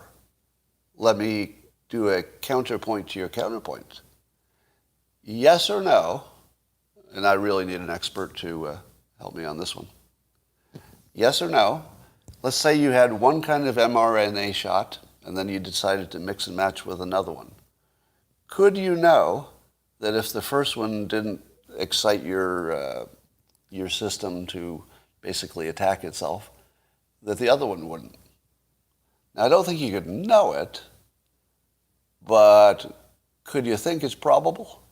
let me do a counterpoint to your counterpoint. Yes or no, and I really need an expert to help me on this one. Yes or no, let's say you had one kind of mRNA shot, and then you decided to mix and match with another one. Could you know that if the first one didn't excite your system to basically attack itself, that the other one wouldn't? Now, I don't think you could know it, but could you think it's probable?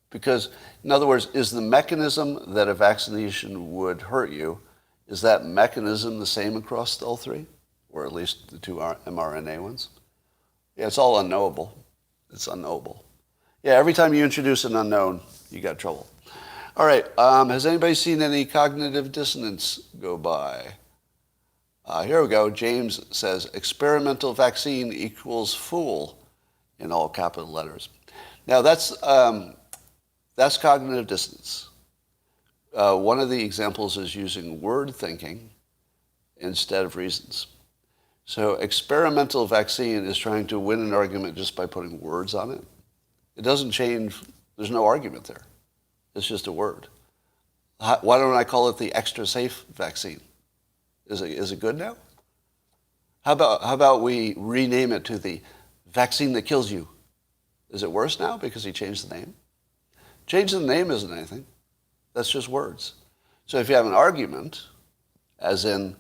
Because, in other words, is the mechanism that a vaccination would hurt you, is that mechanism the same across all 3? Or at least the 2 mRNA ones? Yeah, it's all unknowable. It's unknowable. Yeah, every time you introduce an unknown, you got trouble. All right, has anybody seen any cognitive dissonance go by? Here we go. James says, experimental vaccine equals fool in all capital letters. Now, that's cognitive dissonance. One of the examples is using word thinking instead of reasons. So experimental vaccine is trying to win an argument just by putting words on it. It doesn't change. There's no argument there. It's just a word. Why don't I call it the extra safe vaccine? Is it good now? How about we rename it to the vaccine that kills you? Is it worse now because he changed the name? Changing the name isn't anything. That's just words. So if you have an argument, as in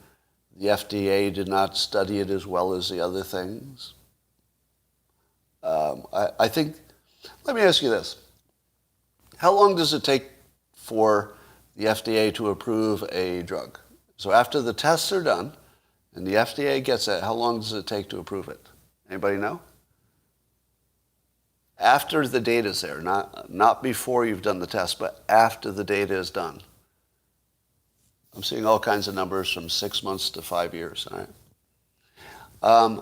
the FDA did not study it as well as the other things, I think, let me ask you this. How long does it take for the FDA to approve a drug? So after the tests are done and the FDA gets it, how long does it take to approve it? Anybody know? After the data's there, not before you've done the test, but after the data is done. I'm seeing all kinds of numbers from 6 months to 5 years. All right.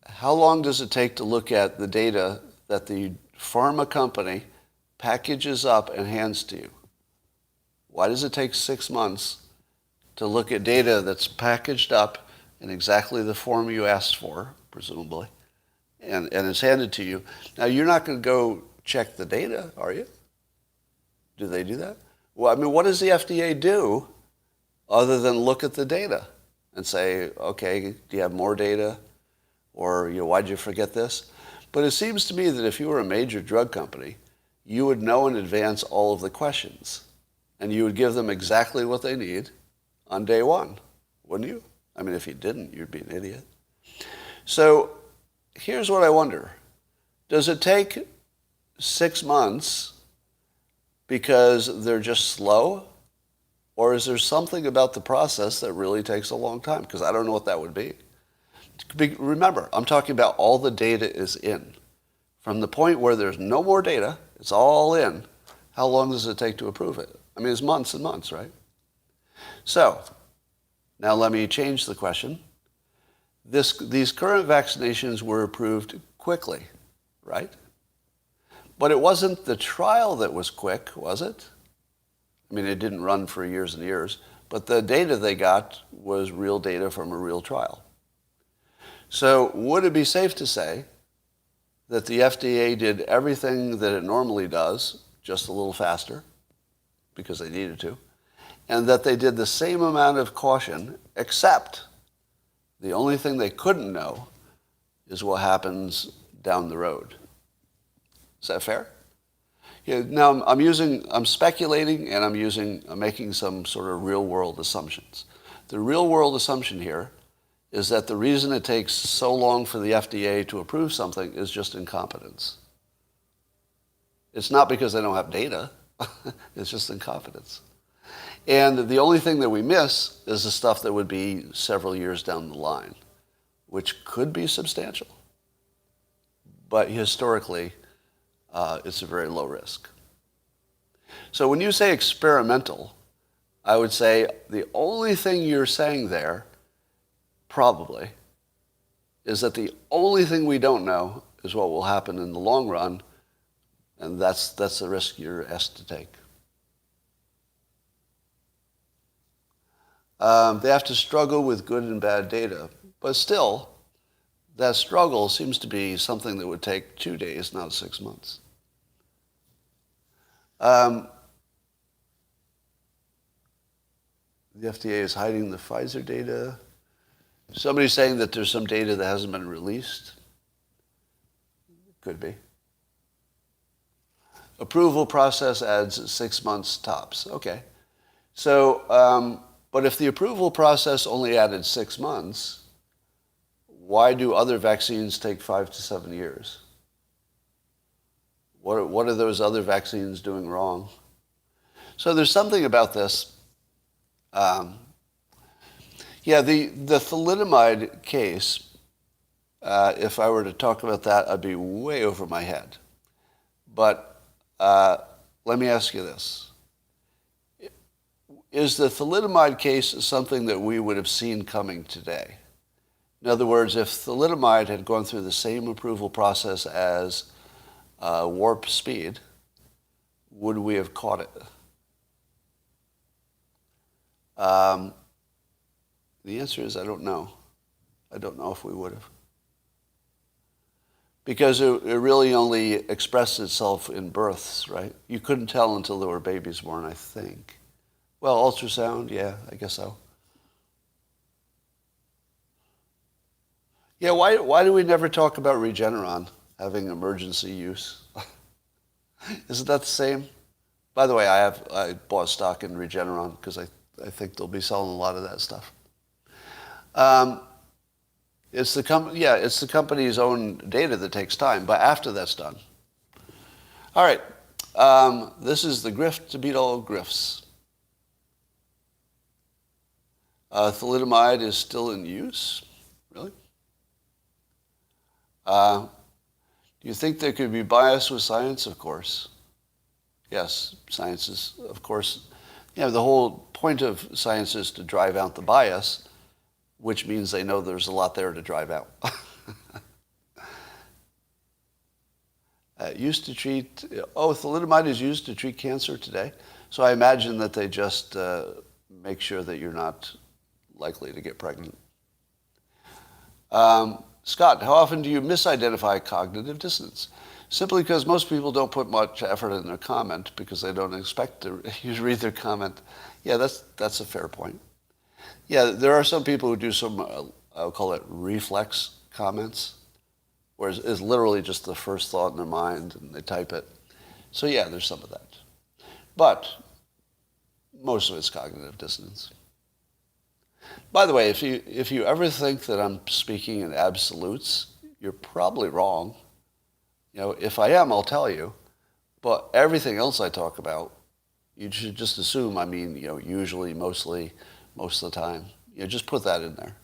How long does it take to look at the data that the pharma company packages up and hands to you? Why does it take 6 months to look at data that's packaged up in exactly the form you asked for, presumably, and it's handed to you? Now, you're not going to go check the data, are you? Do they do that? Well, I mean, what does the FDA do other than look at the data and say, okay, do you have more data? Or, why'd you forget this? But it seems to me that if you were a major drug company, you would know in advance all of the questions, and you would give them exactly what they need on day one, wouldn't you? I mean, if you didn't, you'd be an idiot. So here's what I wonder. Does it take 6 months because they're just slow? Or is there something about the process that really takes a long time? Because I don't know what that would be. Remember, I'm talking about all the data is in. From the point where there's no more data, it's all in. How long does it take to approve it? I mean, it's months and months, right? So, now let me change the question. These current vaccinations were approved quickly, right? But it wasn't the trial that was quick, was it? I mean, it didn't run for years and years, but the data they got was real data from a real trial. So would it be safe to say that the FDA did everything that it normally does, just a little faster, because they needed to, and that they did the same amount of caution, except the only thing they couldn't know is what happens down the road? Is that fair? Now I'm speculating, and I'm making some sort of real world assumptions. The real world assumption here is that the reason it takes so long for the FDA to approve something is just incompetence. It's not because they don't have data. It's just incompetence. And the only thing that we miss is the stuff that would be several years down the line, which could be substantial. But historically, it's a very low risk. So when you say experimental, I would say the only thing you're saying there probably is that the only thing we don't know is what will happen in the long run, and that's the risk you're asked to take. They have to struggle with good and bad data, but still, that struggle seems to be something that would take 2 days, not 6 months. The FDA is hiding the Pfizer data. Somebody's saying that there's some data that hasn't been released. Could be. Approval process adds 6 months tops. Okay. So, but if the approval process only added 6 months, why do other vaccines take 5 to 7 years? What are those other vaccines doing wrong? So there's something about this. The thalidomide case, if I were to talk about that, I'd be way over my head. But let me ask you this. Is the thalidomide case something that we would have seen coming today? In other words, if thalidomide had gone through the same approval process as warp speed, would we have caught it? The answer is I don't know. I don't know if we would have. Because it really only expressed itself in births, right? You couldn't tell until there were babies born, I think. Well, ultrasound, yeah, I guess so. Yeah, why do we never talk about Regeneron having emergency use? Isn't that the same? By the way, I bought stock in Regeneron because I think they'll be selling a lot of that stuff. It's the company's own data that takes time, but after that's done. All right, this is the grift to beat all grifts. Thalidomide is still in use? Really? Do you think there could be bias with science? Of course. Yes, science is, of course. The whole point of science is to drive out the bias, which means they know there's a lot there to drive out. Thalidomide is used to treat cancer today. So I imagine that they just make sure that you're not likely to get pregnant. Scott, how often do you misidentify cognitive dissonance? Simply because most people don't put much effort in their comment because they don't expect you to read their comment. Yeah, that's a fair point. Yeah, there are some people who do some, I'll call it reflex comments, where it's literally just the first thought in their mind and they type it. So yeah, there's some of that. But most of it's cognitive dissonance. By the way, if you ever think that I'm speaking in absolutes, you're probably wrong. If I am, I'll tell you. But everything else I talk about, you should just assume I mean, usually, mostly, most of the time. Just put that in there,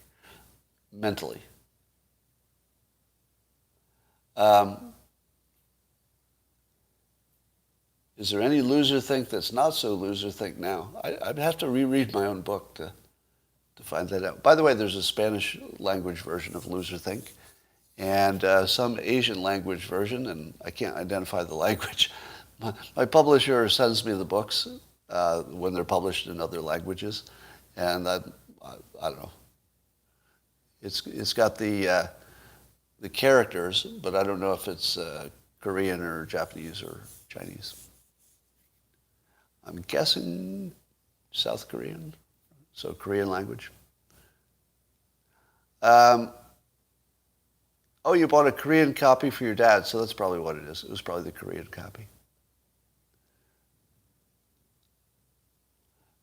mentally. Is there any loser think that's not so loser think now? I'd have to reread my own book to find that out. By the way, there's a Spanish language version of loser think and some Asian language version, and I can't identify the language. My publisher sends me the books when they're published in other languages, and I don't know. It's got the characters, but I don't know if it's Korean or Japanese or Chinese. I'm guessing South Korean, so Korean language. You bought a Korean copy for your dad, so that's probably what it is. It was probably the Korean copy.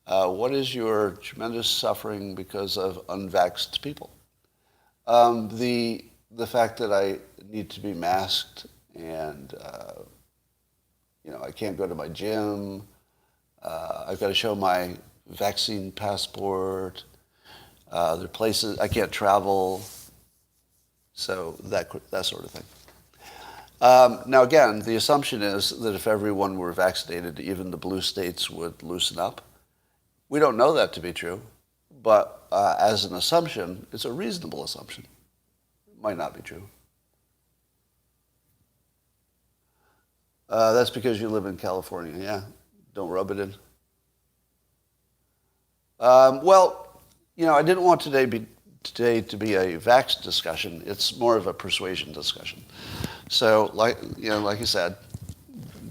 What is your tremendous suffering because of unvaxxed people? The fact that I need to be masked and I can't go to my gym. I've got to show my vaccine passport. There are places I can't travel. So that sort of thing. Now again, the assumption is that if everyone were vaccinated, even the blue states would loosen up. We don't know that to be true, but as an assumption, it's a reasonable assumption. It might not be true. That's because you live in California. Yeah, don't rub it in. I didn't want today to be a vax discussion. It's more of a persuasion discussion. So, like I said,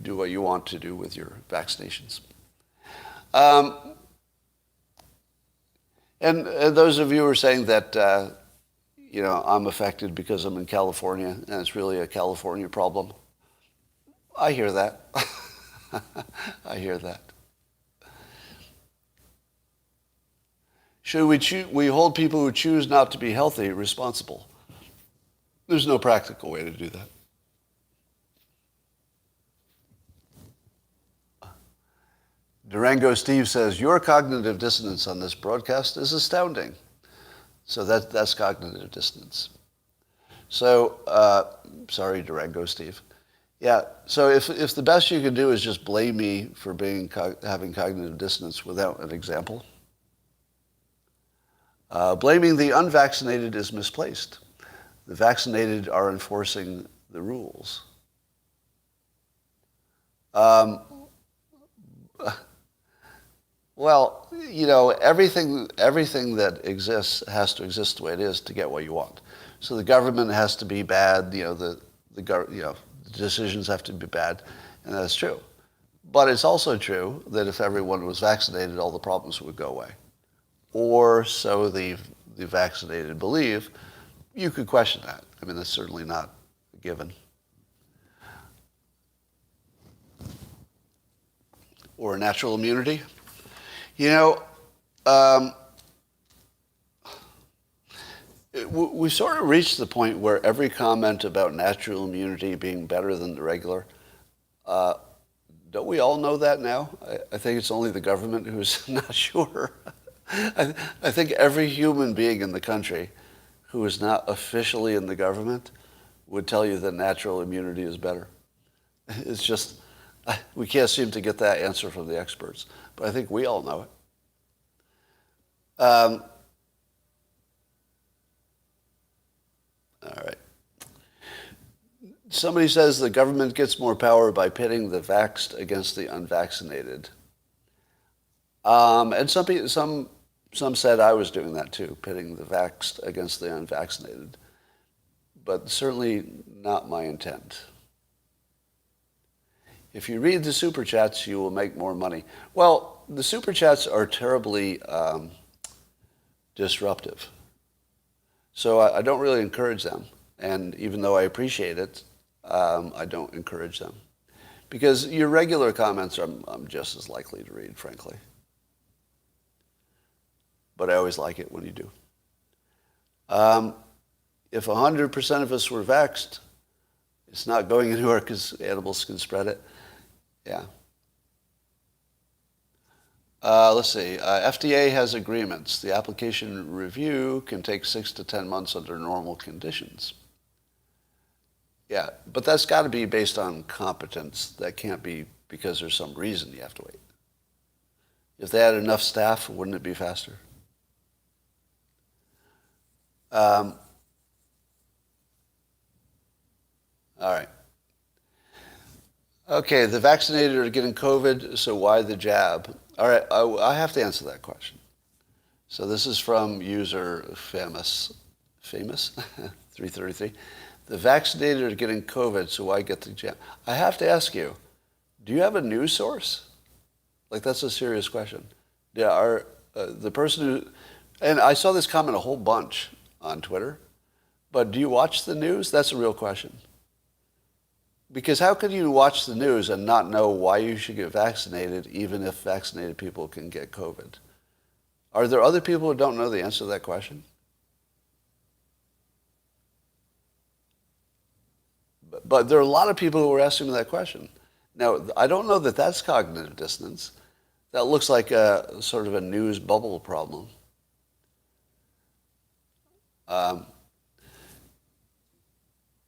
do what you want to do with your vaccinations. And those of you who are saying that, I'm affected because I'm in California and it's really a California problem, I hear that. I hear that. Should we hold people who choose not to be healthy responsible? There's no practical way to do that. Durango Steve says, your cognitive dissonance on this broadcast is astounding. So that's cognitive dissonance. So, sorry, Durango Steve. Yeah, so if the best you can do is just blame me for having cognitive dissonance without an example, blaming the unvaccinated is misplaced. The vaccinated are enforcing the rules. Um, well, everything that exists has to exist the way it is to get what you want. So the government has to be bad. The decisions have to be bad, and that's true. But it's also true that if everyone was vaccinated, all the problems would go away. Or so the vaccinated believe. You could question that. I mean, that's certainly not a given. Or natural immunity. We sort of reached the point where every comment about natural immunity being better than the regular, don't we all know that now? I think it's only the government who's not sure. I think every human being in the country who is not officially in the government would tell you that natural immunity is better. It's just, we can't seem to get that answer from the experts. But I think we all know it. All right. Somebody says the government gets more power by pitting the vaxxed against the unvaccinated. And some said I was doing that too, pitting the vaxxed against the unvaccinated. But certainly not my intent. If you read the super chats, you will make more money. Well, the super chats are terribly disruptive. So I don't really encourage them. And even though I appreciate it, I don't encourage them. Because your regular comments I'm just as likely to read, frankly. But I always like it when you do. If 100% of us were vaxxed, it's not going anywhere because animals can spread it. Yeah. Let's see. FDA has agreements. The application review can take 6 to 10 months under normal conditions. Yeah, but that's got to be based on competence. That can't be because there's some reason you have to wait. If they had enough staff, wouldn't it be faster? All right. Okay, the vaccinated are getting COVID, so why the jab? All right, I have to answer that question. So this is from user famous 333. The vaccinated are getting COVID, so why get the jab? I have to ask you, do you have a news source? Like, that's a serious question. Yeah, the person who, and I saw this comment a whole bunch on Twitter, but do you watch the news? That's a real question. Because how can you watch the news and not know why you should get vaccinated, even if vaccinated people can get COVID? Are there other people who don't know the answer to that question? But there are a lot of people who are asking me that question. Now, I don't know that that's cognitive dissonance. That looks like a sort of a news bubble problem.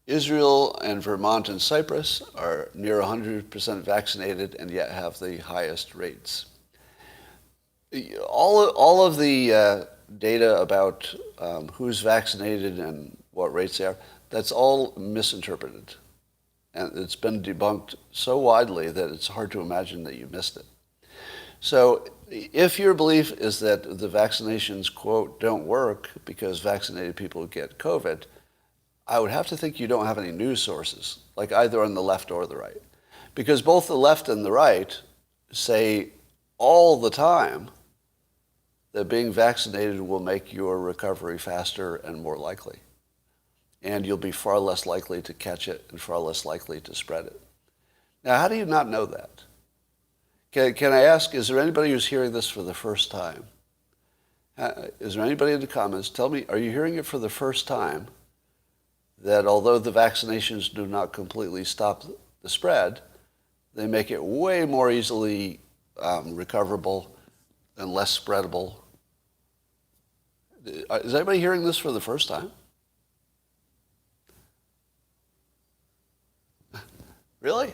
Israel and Vermont and Cyprus are near 100% vaccinated and yet have the highest rates. All of the data about who's vaccinated and what rates they are, that's all misinterpreted. And it's been debunked so widely that it's hard to imagine that you missed it. So if your belief is that the vaccinations, quote, don't work because vaccinated people get COVID, I would have to think you don't have any news sources, like either on the left or the right. Because both the left and the right say all the time that being vaccinated will make your recovery faster and more likely. And you'll be far less likely to catch it and far less likely to spread it. Now, how do you not know that? Can I ask, is there anybody who's hearing this for the first time? Is there anybody in the comments? Tell me, are you hearing it for the first time that although the vaccinations do not completely stop the spread, they make it way more easily recoverable and less spreadable? Is anybody hearing this for the first time? Really?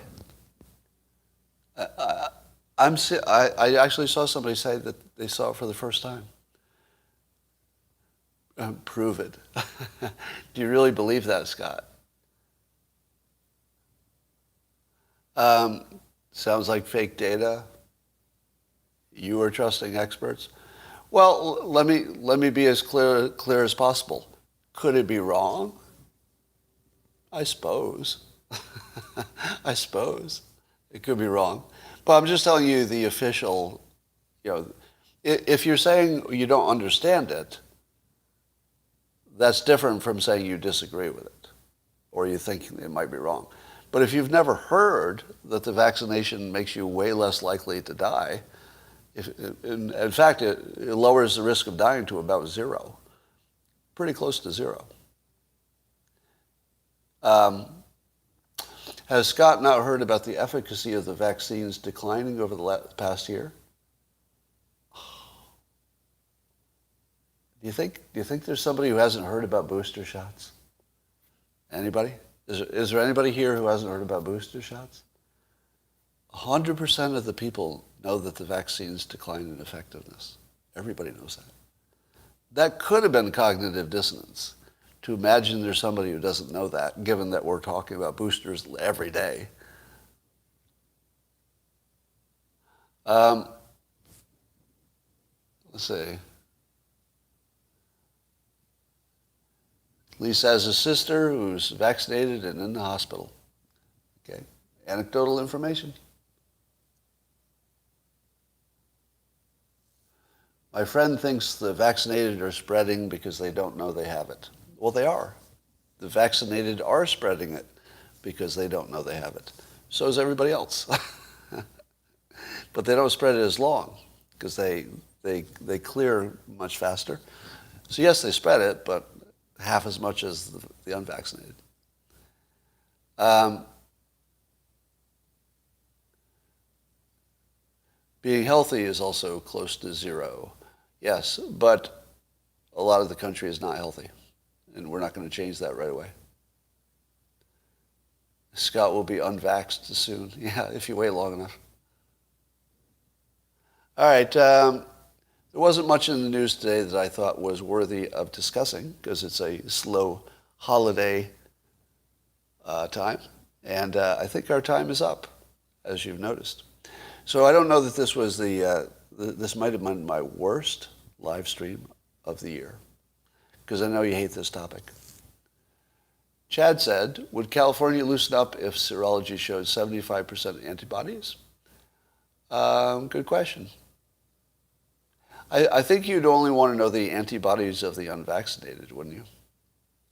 I actually saw somebody say that they saw it for the first time. Prove it. Do you really believe that, Scott? Sounds like fake data. You are trusting experts. Well, let me be as clear as possible. Could it be wrong? I suppose. I suppose it could be wrong, but I'm just telling you the official. If you're saying you don't understand it, that's different from saying you disagree with it, or you think it might be wrong. But if you've never heard that the vaccination makes you way less likely to die, in fact, it lowers the risk of dying to about 0, pretty close to 0. Has Scott not heard about the efficacy of the vaccines declining over the past year? Do you think there's somebody who hasn't heard about booster shots? Anybody? Is there anybody here who hasn't heard about booster shots? 100% of the people know that the vaccines decline in effectiveness. Everybody knows that. That could have been cognitive dissonance, to imagine there's somebody who doesn't know that, given that we're talking about boosters every day. Let's see. Lisa has a sister who's vaccinated and in the hospital. Okay. Anecdotal information. My friend thinks the vaccinated are spreading because they don't know they have it. Well, they are. The vaccinated are spreading it because they don't know they have it. So is everybody else. But they don't spread it as long because they clear much faster. So yes, they spread it, but half as much as the unvaccinated. Being healthy is also close to 0. Yes, but a lot of the country is not healthy, and we're not going to change that right away. Scott will be unvaxxed soon. Yeah, if you wait long enough. All right. There wasn't much in the news today that I thought was worthy of discussing because it's a slow holiday time. And I think our time is up, as you've noticed. So I don't know that this was this might have been my worst live stream of the year, because I know you hate this topic. Chad said, would California loosen up if serology showed 75% antibodies? Good question. I think you'd only want to know the antibodies of the unvaccinated, wouldn't you?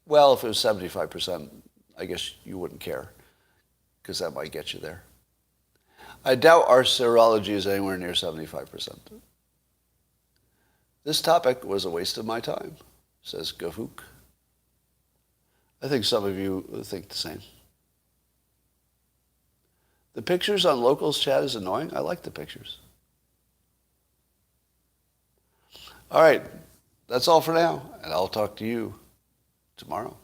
Well, if it was 75%, I guess you wouldn't care, because that might get you there. I doubt our serology is anywhere near 75%. This topic was a waste of my time, says Gavook. I think some of you think the same. The pictures on Locals chat is annoying. I like the pictures. All right, that's all for now, and I'll talk to you tomorrow.